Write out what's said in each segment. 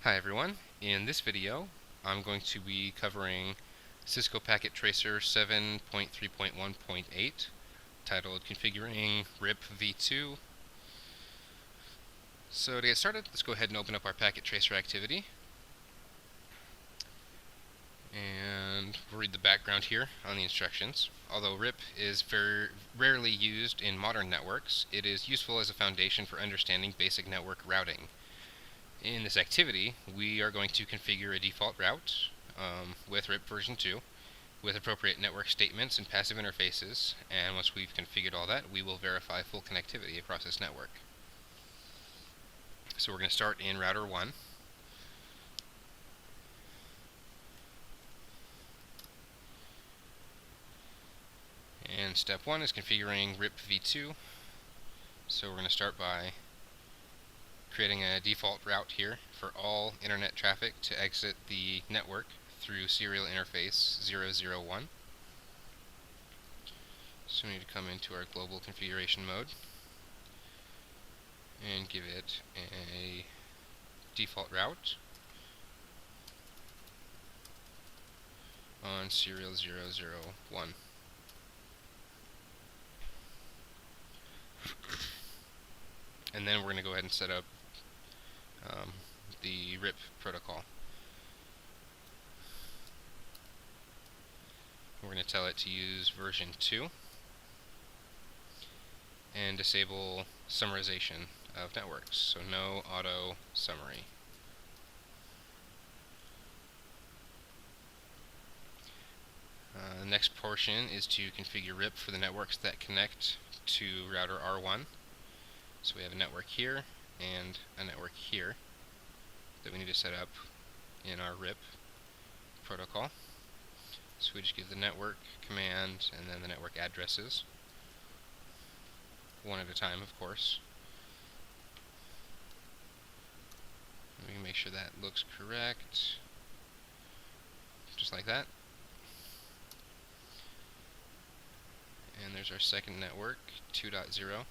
Hi everyone. In this video, I'm going to be covering Cisco Packet Tracer 7.3.1.8, titled Configuring RIPv2. So to get started, let's go ahead and open up our Packet Tracer activity. And we'll read the background here on the instructions. Although RIP is very rarely used in modern networks, it is useful as a foundation for understanding basic network routing. In this activity, we are going to configure a default route with RIPv2 with appropriate network statements and passive interfaces, and once we've configured all that, we will verify full connectivity across this network. So we're going to start in router 1. And step 1 is configuring RIPv2. So we're going to start by creating a default route here for all internet traffic to exit the network through serial interface 001. So we need to come into our global configuration mode and give it a default route on serial 001. And then we're going to go ahead and set up the RIP protocol. We're going to tell it to use version 2 and disable summarization of networks, so no auto summary. The next portion is to configure RIP for the networks that connect to router R1. So we have a network here and a network here that we need to set up in our RIP protocol. So we just give the network command and then the network addresses, one at a time, of course. We can make sure that looks correct, just like that. And there's our second network, 2.0.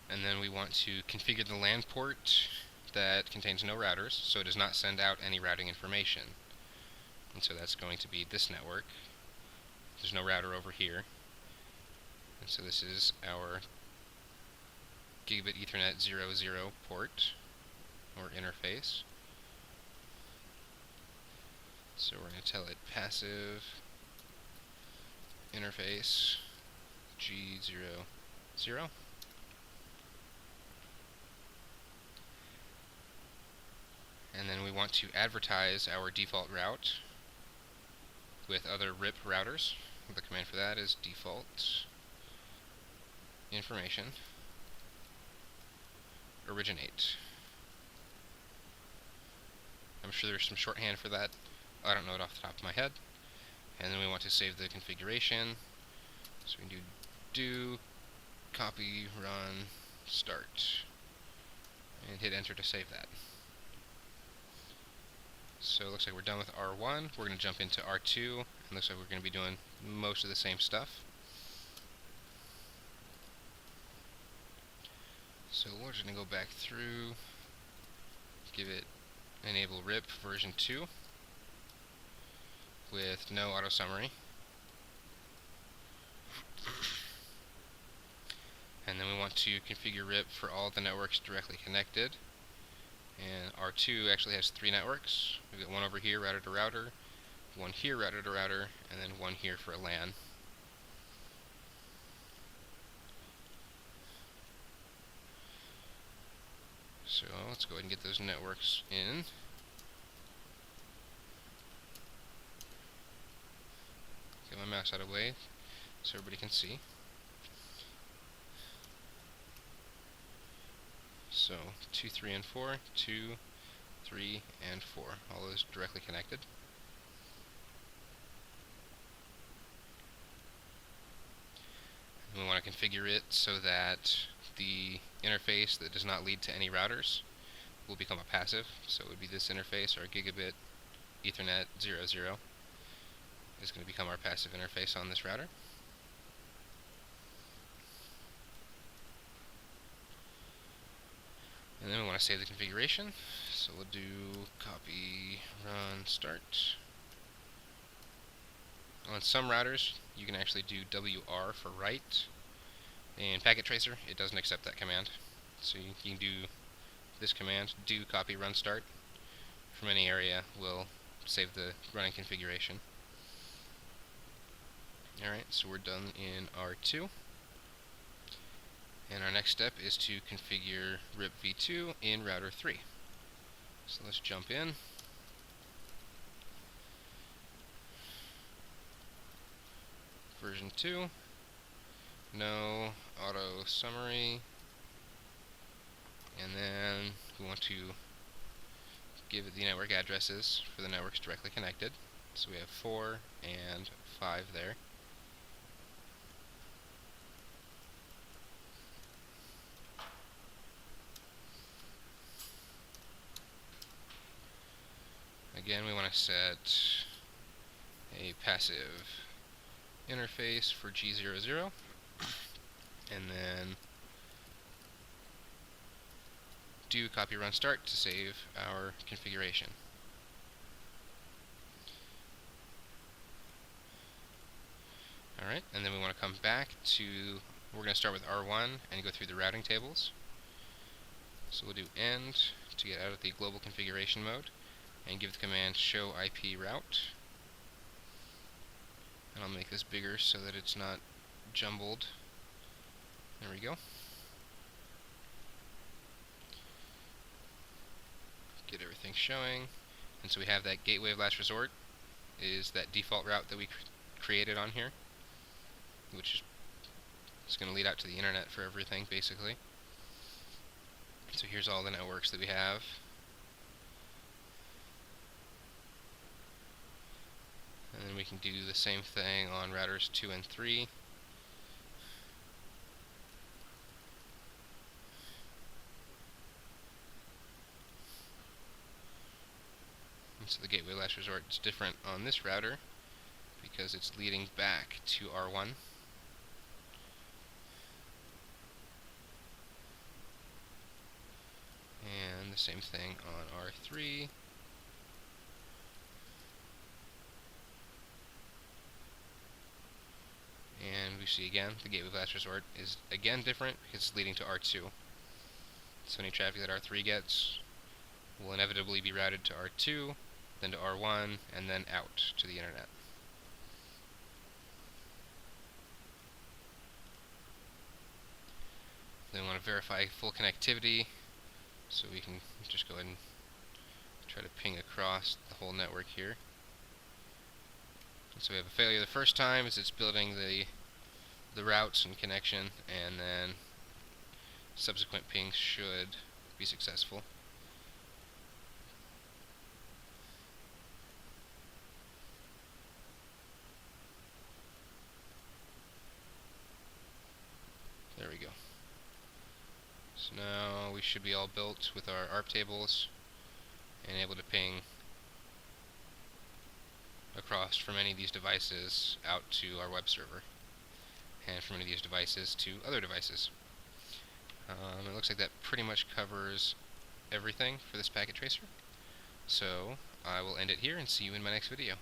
And then we want to configure the LAN port that contains no routers, so it does not send out any routing information. And so that's going to be this network. There's no router over here. And so this is our Gigabit Ethernet 00 port, or interface. So we're going to tell it passive interface G00. And then we want to advertise our default route with other RIP routers. The command for that is default information originate. I'm sure there's some shorthand for that. I don't know it off the top of my head. And then we want to save the configuration. So we can do copy, run, start, and hit enter to save that. So it looks like we're done with R1. We're going to jump into R2, and looks like we're going to be doing most of the same stuff. So we're just going to go back through, give it enable RIP version 2 with no auto summary. And then we want to configure RIP for all the networks directly connected. And R2 actually has 3 networks. We've got one over here, router to router, one here, router to router, and then one here for a LAN. So let's go ahead and get those networks in. Get my mouse out of the way so everybody can see. So 2, 3, and 4, 2, 3, and 4, all those directly connected. And we want to configure it so that the interface that does not lead to any routers will become a passive. So it would be this interface, our Gigabit Ethernet 00, is going to become our passive interface on this router. want to save the configuration, so we'll do copy run start. On some routers, you can actually do WR for write. In Packet Tracer, it doesn't accept that command. So you can do this command, do copy run start, from any area will save the running configuration. Alright, so we're done in R2. And our next step is to configure RIPv2 in router 3. So let's jump in. Version 2. No auto summary. And then we want to give it the network addresses for the networks directly connected. So we have 4 and 5 there. Again, we want to set a passive interface for G00, and then do copy run start to save our configuration. Alright, and then we want to come back to, we're going to start with R1 and go through the routing tables. So we'll do end to get out of the global configuration mode, and give the command show IP route. And I'll make this bigger so that it's not jumbled. There we go. Get everything showing. And so we have that gateway of last resort is that default route that we created on here, which is going to lead out to the internet for everything, basically. So here's all the networks that we have. And then we can do the same thing on routers 2 and 3. And so the gateway last resort is different on this router because it's leading back to R1. And the same thing on R3. And we see again, the gateway of last resort is again different because it's leading to R2. So any traffic that R3 gets will inevitably be routed to R2, then to R1, and then out to the internet. Then we want to verify full connectivity, so we can just go ahead and try to ping across the whole network here. So we have a failure the first time as it's building the routes and connection, and then subsequent pings should be successful. There we go. So now we should be all built with our ARP tables and able to ping across from any of these devices out to our web server, and from any of these devices to other devices. It looks like that pretty much covers everything for this packet tracer. So I will end it here and see you in my next video.